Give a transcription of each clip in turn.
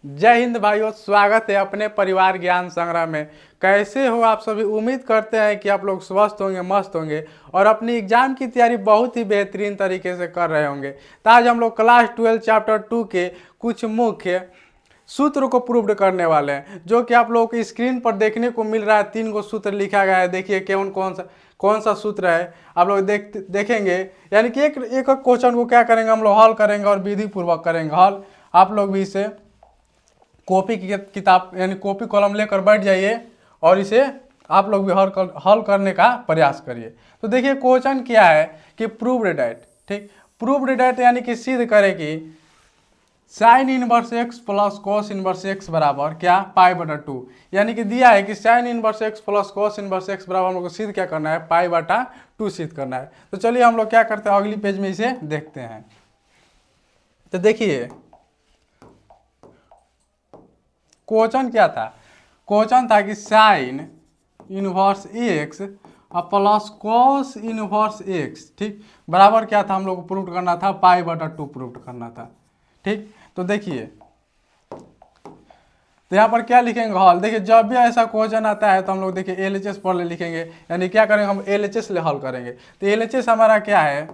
जय हिंद भाइयों, स्वागत है अपने परिवार ज्ञान संग्रह में। कैसे हो आप सभी? उम्मीद करते हैं कि आप लोग स्वस्थ होंगे, मस्त होंगे और अपनी एग्जाम की तैयारी बहुत ही बेहतरीन तरीके से कर रहे होंगे। तो आज हम लोग क्लास 12 चैप्टर 2 के कुछ मुख्य सूत्र को प्रूव्ड करने वाले हैं, जो कि आप लोगों की स्क्रीन पर देखने को मिल रहा है। 3 गो सूत्र लिखा गया है। देखिए कौन सा सूत्र है, आप लोग देखेंगे। यानी कि एक एक क्वेश्चन को क्या करेंगे, हम लोग हल करेंगे और विधि पूर्वक करेंगे हल। आप लोग भी इसे कॉपी की किताब यानी कॉपी कलम लेकर बैठ जाइए और इसे आप लोग भी हल करने का प्रयास करिए। तो देखिए क्वेश्चन क्या है कि प्रूव्ड डैट, ठीक, प्रूव्ड डैट यानी कि सिद्ध करे कि sine inverse X plus cos inverse X बराबर क्या, पाई बटा 2। यानी कि दिया है कि sine inverse X plus cos inverse X बराबर हम लोग को सिद्ध क्या करना है, पाई बटा 2 सिद्ध करना है। तो चलिए हम लोग क्या करते हैं, अगली पेज में इसे देखते हैं। तो देखिए क्वेश्चन क्या था, क्वेश्चन था कि साइन इनवर्स एक्स और प्लस कॉस इनवर्स एक्स, ठीक, बराबर क्या था, हम लोग को प्रूव करना था, पाई बटा 2 प्रूव करना था। ठीक, तो देखिए तो यहाँ पर क्या लिखेंगे हल। देखिए जब भी ऐसा क्वेश्चन आता है तो हम लोग देखिए एलएचएस पर ले लिखेंगे। यानी क्या करेंगे, हम एलएचएस ले हल करेंगे। तो एलएचएस हमारा क्या है,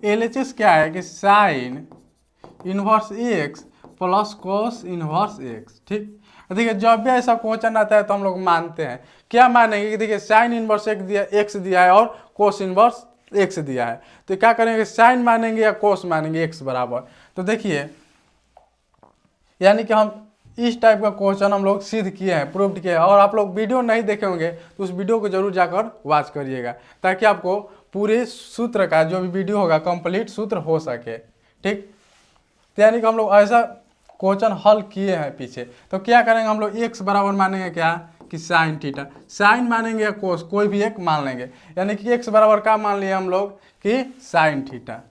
एलएचएस क्या है कि sine inverse X plus cos inverse x. ठीक, देखिए जब भी ऐसा क्वेश्चन आता है तो हम लोग मानते हैं, क्या मानेंगे कि देखिए साइन इनवर्स एक्स दिया है और कोस इनवर्स एक्स दिया है। तो क्या करेंगे, साइन मानेंगे या कोस मानेंगे एक्स बराबर। तो देखिए यानी कि हम इस टाइप का क्वेश्चन हम लोग सिद्ध किए हैं, प्रूव्ड किए हैं। और आप लोग वीडियो नहीं देखे होंगे तो उस वीडियो को जरूर जाकर वॉच करिएगा, ताकि आपको पूरे सूत्र का जो भी वीडियो होगा कंप्लीट सूत्र हो सके। ठीक, तो यानी कि हम लोग ऐसा क्वेश्चन हल किए हैं पीछे। तो क्या करेंगे, हम लोग एक्स बराबर मानेंगे क्या कि साइन थीटा, साइन मानेंगे या कोस, कोई भी एक मान लेंगे। यानी कि एक्स बराबर क्या मान लिए हम लोग कि साइन थीटा।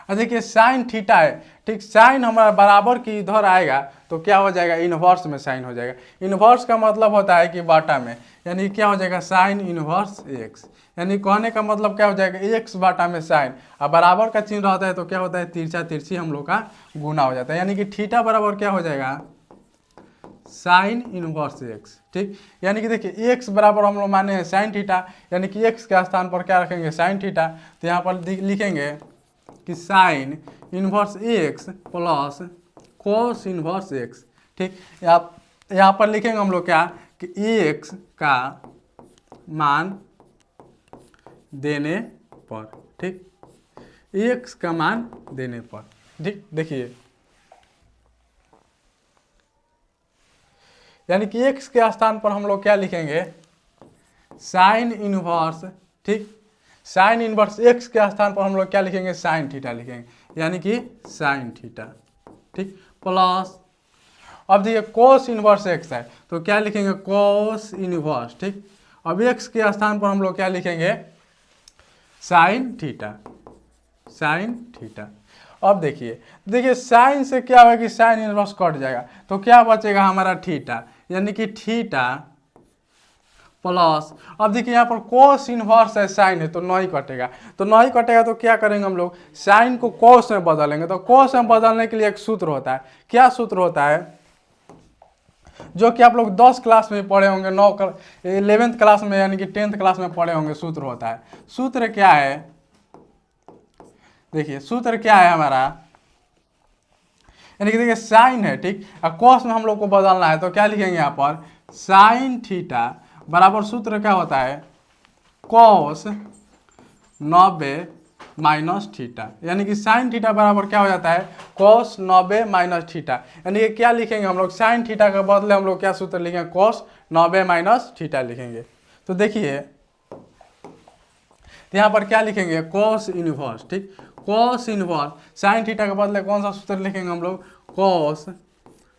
देखिए साइन थीटा है, ठीक, साइन हमारा बराबर की इधर आएगा तो क्या हो जाएगा, इनवर्स में साइन हो जाएगा। इनवर्स का मतलब होता है कि बाटा में, यानी क्या हो जाएगा, साइन इनवर्स एक्स। यानी कहने का मतलब क्या हो जाएगा, एक्स बाटा में साइन। अब बराबर का चिन्ह रहता है तो क्या होता है, तिरछा तिरछी हम लोग का गुना हो जाता है। यानी कि थीटा बराबर क्या हो जाएगा, साइन इनवर्स एक्स। ठीक, यानी कि देखिए एक्स बराबर हम लोग माने हैं साइन थीटा, यानी कि एक्स के स्थान पर क्या रखेंगे, साइन थीटा। तो यहाँ पर लिखेंगे कि sine inverse X plus cos inverse x. ठीक, यहाँ पर लिखेंगे हम लोग क्या कि एक्स का मान देने पर, ठीक, एक्स का मान देने पर। ठीक, देखिए यानी कि एक्स के स्थान पर हम लोग क्या लिखेंगे, साइन इनवर्स, ठीक, साइन इनवर्स एक्स के स्थान पर हम लोग क्या लिखेंगे, साइन थीटा लिखेंगे, यानी कि साइन थीटा। ठीक, प्लस अब देखिए कोस इनवर्स एक्स है तो क्या लिखेंगे, कोस इनवर्स। ठीक, अब एक्स के स्थान पर हम लोग क्या लिखेंगे, साइन थीटा, साइन थीटा। अब देखिए साइन से क्या होगा कि साइन इनवर्स कट जाएगा तो क्या बचेगा हमारा थीटा, यानी कि थीटा प्लस, अब देखिए यहाँ पर कोस इनवर्स है, साइन है तो नहीं कटेगा। तो नहीं कटेगा तो क्या करेंगे, हम लोग साइन को कोस में बदलेंगे। तो कोस में बदलने के लिए एक सूत्र होता है, क्या सूत्र होता है, जो कि आप लोग 10 क्लास में पढ़े होंगे, 11th क्लास में यानी कि 10th क्लास में पढ़े होंगे। सूत्र होता है, सूत्र क्या है, देखिए सूत्र क्या है हमारा, यानी कि देखिए साइन है, ठीक, और कोस में हम लोग को बदलना है तो क्या लिखेंगे यहाँ पर, साइन थीटा बराबर सूत्र क्या होता है, कोस 90 माइनस थीटा। यानी कि साइन थीटा बराबर क्या हो जाता है, कोस 90 माइनस थीटा। यानी कि क्या लिखेंगे हम लोग, साइन थीटा के बदले हम लोग क्या सूत्र लिखेंगे, कोस 90 माइनस थीटा लिखेंगे। तो देखिए तो यहाँ पर क्या लिखेंगे, कोस इनवर्स। ठीक, कोस इनवर्स साइन थीटा के बदले कौन सा सूत्र लिखेंगे हम लोग, कोस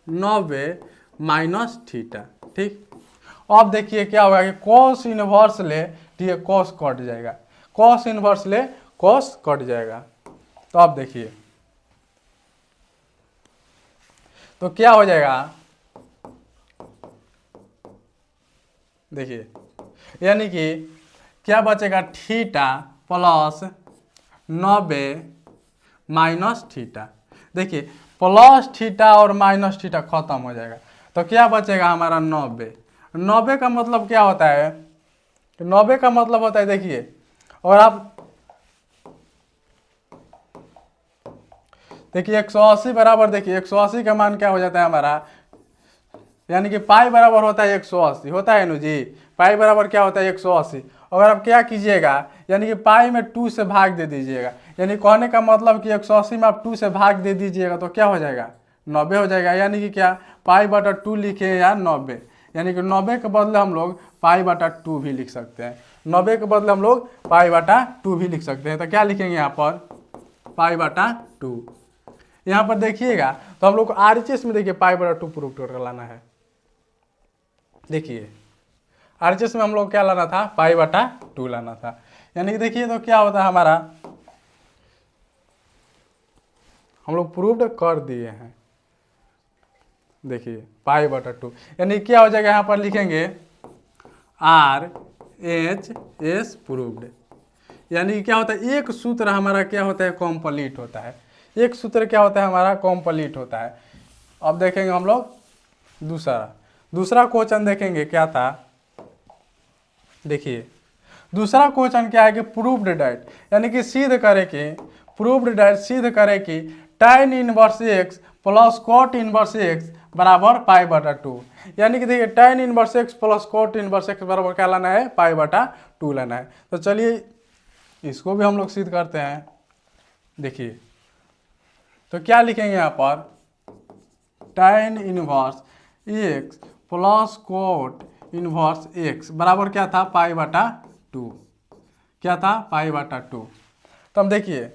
90 माइनस थीटा। ठीक, अब देखिए क्या होगा कि कोस इनवर्स ले, ठीक है, कोस कट जाएगा, कोस इनवर्स ले कोस कट जाएगा। तो अब देखिए तो क्या हो जाएगा, देखिए यानी कि क्या बचेगा, थीटा प्लस 90 माइनस थीटा। देखिए प्लस थीटा और माइनस थीटा खत्म हो जाएगा, तो क्या बचेगा हमारा 90। 90 का मतलब क्या होता है, 90 का मतलब होता है, देखिए और आप देखिए 180 बराबर, देखिए 180 का मान क्या हो जाता है हमारा, यानी कि पाई बराबर होता है 180, होता है नु जी। पाई बराबर क्या होता है 180। अगर आप क्या कीजिएगा, यानी कि पाई में 2 से भाग दे दीजिएगा, यानी कहने का मतलब कि 180 में आप 2 से भाग दे दीजिएगा तो क्या हो जाएगा, 90 हो जाएगा। यानी कि क्या, पाई बटा 2 लिखे या 90, यानी कि 90 के बदले हम लोग पाई बटा 2 भी लिख सकते हैं। 90 के बदले हम लोग पाई बटा 2 भी लिख सकते हैं। तो क्या लिखेंगे यहाँ पर, पाई बटा 2। यहाँ पर देखिएगा तो हम लोग को RHS में देखिए पाई बटा 2 प्रूफ कर लाना है। देखिए RHS में हम लोग क्या लाना था, पाई बटा 2 लाना था। यानी कि देखिए तो क्या होता है हमारा, हम लोग प्रूव्ड कर दिए हैं। देखिए पाई बटा 2, यानी क्या हो जाएगा, यहाँ पर लिखेंगे RHS प्रूव्ड। यानी क्या होता है, एक सूत्र हमारा क्या होता है, कंप्लीट होता है। एक सूत्र क्या होता है हमारा, कंप्लीट होता है। अब देखेंगे हम लोग दूसरा क्वेश्चन देखेंगे क्या था। देखिए दूसरा क्वेश्चन क्या है कि प्रूव्ड डैट, यानी कि सिद्ध करे कि, प्रूव्ड डैट सिद्ध करे कि tan inverse x plus cot inverse x बराबर पाई बटा 2। यानी कि देखिए tan inverse x plus cot inverse x बराबर क्या लाना है, पाई बटा 2 लाना है। तो चलिए इसको भी हम लोग सिद्ध करते हैं। देखिए तो क्या लिखेंगे यहाँ पर, tan inverse x plus cot inverse x बराबर क्या था, पाई बटा 2। क्या था, पाई बटा 2। तो हम देखिए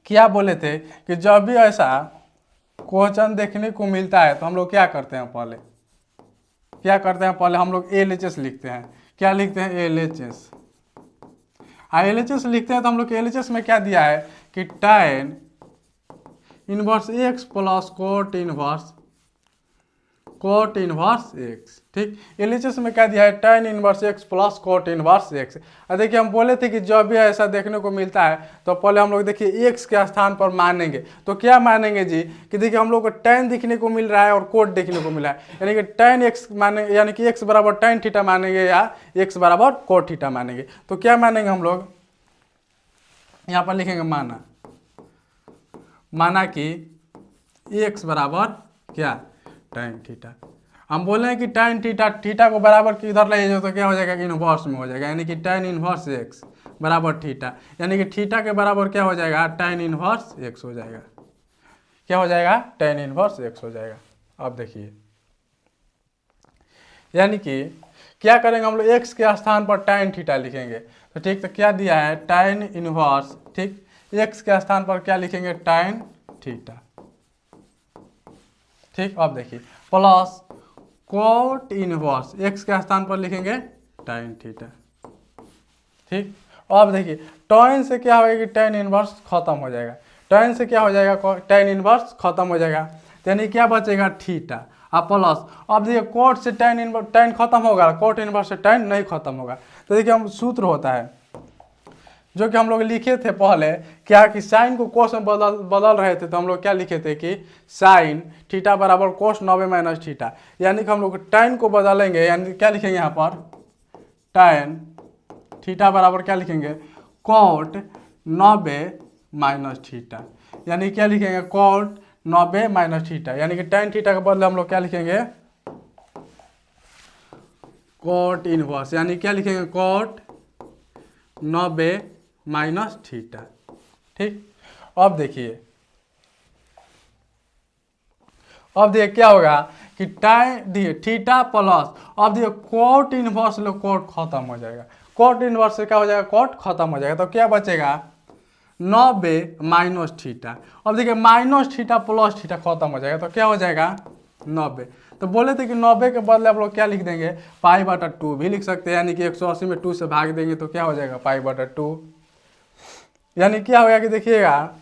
क्या बोले थे कि जब भी ऐसा क्वेश्चन देखने को मिलता है तो हम लोग क्या करते हैं, पहले हम लोग LHS लिखते हैं। क्या लिखते हैं, LHS। LHS लिखते हैं तो हम लोग LHS में क्या दिया है कि tan inverse x plus cot inverse x। ठीक, LHS में क्या दिया है, tan inverse x plus cot inverse x। और देखिए हम बोले थे कि जब भी ऐसा देखने को मिलता है तो पहले हम लोग देखिए x के स्थान पर मानेंगे। तो क्या मानेंगे जी, कि देखिए हम लोग को tan दिखने को मिल रहा है और कोट देखने को मिला है, यानी कि tan x माने, यानी कि x बराबर tan थीटा मानेंगे या x बराबर कोट थीटा मानेंगे। तो क्या मानेंगे हम लोग, यहाँ पर लिखेंगे माना कि x बराबर क्या, tan थीटा। हम बोले हैं कि tan थीटा को बराबर किधर ले जाओ तो क्या हो जाएगा, इनवर्स में हो जाएगा, यानी कि tan इनवर्स x बराबर थीटा, यानी कि थीटा के बराबर क्या हो जाएगा, tan इनवर्स x हो जाएगा। क्या हो जाएगा, tan इनवर्स x हो जाएगा। अब देखिए यानी कि क्या करेंगे हम लोग, x के स्थान पर tan थीटा लिखेंगे। तो ठीक, तो क्या दिया है, tan इनवर्स, ठीक, x के स्थान पर क्या लिखेंगे, tan थीटा। ठीक, अब देखिए प्लस कोट इनवर्स x के स्थान पर लिखेंगे tan थीटा। ठीक, अब देखिए tan से क्या होगा कि tan इनवर्स खत्म हो जाएगा, tan से क्या हो जाएगा, tan इनवर्स खत्म हो जाएगा, यानी क्या बचेगा, थीटा। अब प्लस, अब देखिए कोट से tan खत्म होगा, कोट इनवर्स से tan नहीं खत्म होगा। तो देखिए हम सूत्र होता है जो कि हम लोग लिखे थे पहले, क्या कि साइन को कोस में बदल रहे थे, तो हम लोग क्या लिखे थे कि साइन थीटा बराबर कोस 90 माइनस थीटा। यानी कि हम लोग tan को बदलेंगे, यानी क्या लिखेंगे यहाँ पर, tan थीटा बराबर क्या लिखेंगे, कोट 90 माइनस थीटा। यानी क्या लिखेंगे, कोट 90 माइनस थीटा, यानी कि tan थीटा के बदले हम लोग क्या लिखेंगे, कोट इनवर्स, यानी क्या लिखेंगे, कोट 90 माइनस थीटा। ठीक, अब देखिए क्या होगा कि दिए थीटा प्लस, अब दिए कोट इनवर्स लो, कोट खत्म हो जाएगा, कोट इनवर्स से क्या हो जाएगा, कोट खत्म हो जाएगा। तो क्या बचेगा, 90 माइनस थीटा। अब देखिए माइनस थीटा प्लस थीटा खत्म हो जाएगा, तो क्या हो जाएगा 90। तो बोले थे कि 90 के बदले आप लोग क्या लिख देंगे, पाई बटा 2 भी लिख सकते हैं, यानी कि 180 में 2 से भाग देंगे तो क्या हो जाएगा, पाई बटा 2। यानी क्या होगा कि देखिएगा,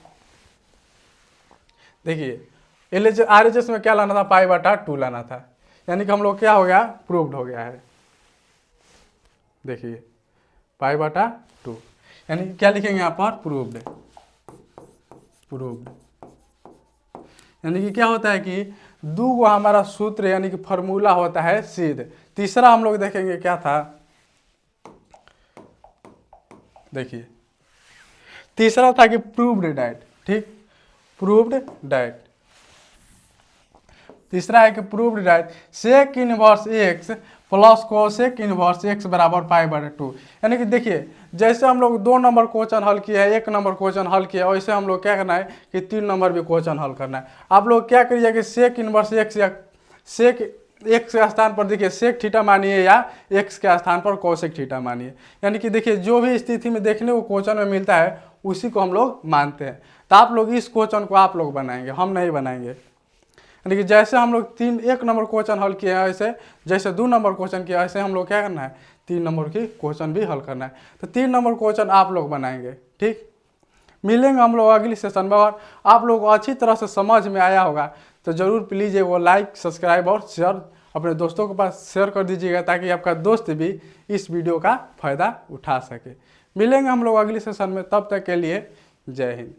देखिए RHS में क्या लाना था, पाई बटा 2 लाना था, यानी कि हम लोग क्या हो गया, प्रूव्ड हो गया है। देखिए पाई बटा 2, यानी क्या लिखेंगे यहाँ पर, प्रूव्ड। प्रूव्ड। यानी कि क्या होता है कि दो गो हमारा सूत्र यानी कि फॉर्मूला होता है सिद्ध। तीसरा हम लोग देखेंगे क्या था, देखिए तीसरा था कि प्रूव्ड डैट, ठीक, प्रूव्ड डैट। तीसरा है कि proved that sec inverse X plus cosec inverse X बराबर π/2। यानी कि देखिए जैसे हम लोग 2 नंबर क्वेश्चन हल किया है, 1 नंबर क्वेश्चन हल किया है, वैसे हम लोग क्या करना है कि 3 नंबर भी क्वेश्चन हल करना है। आप लोग क्या करिए कि सेक इनवर्स एक्स या सेक एक्स के स्थान पर देखिए सेक थीटा मानिए या एक्स के स्थान पर कोसेक थीटा मानिए। यानी कि देखिए जो भी स्थिति में देखने को क्वेश्चन में मिलता है उसी को हम लोग मानते हैं। तो आप लोग इस क्वेश्चन को आप लोग बनाएंगे, हम नहीं बनाएंगे। यानी कि जैसे हम लोग 1 नंबर क्वेश्चन हल किया है, ऐसे जैसे 2 नंबर क्वेश्चन किया ऐसे हम लोग क्या करना है 3 नंबर की क्वेश्चन भी हल करना है। तो 3 नंबर क्वेश्चन आप लोग बनाएंगे, ठीक। मिलेंगे हम लोग अगली सेशन में। और आप लोग को अच्छी तरह से समझ में आया होगा तो ज़रूर प्लीज़ वो लाइक सब्सक्राइब और शेयर अपने दोस्तों के पास शेयर कर दीजिएगा, ताकि आपका दोस्त भी इस वीडियो का फ़ायदा उठा सके। मिलेंगे हम लोग अगली सेशन में, तब तक के लिए जय हिंद।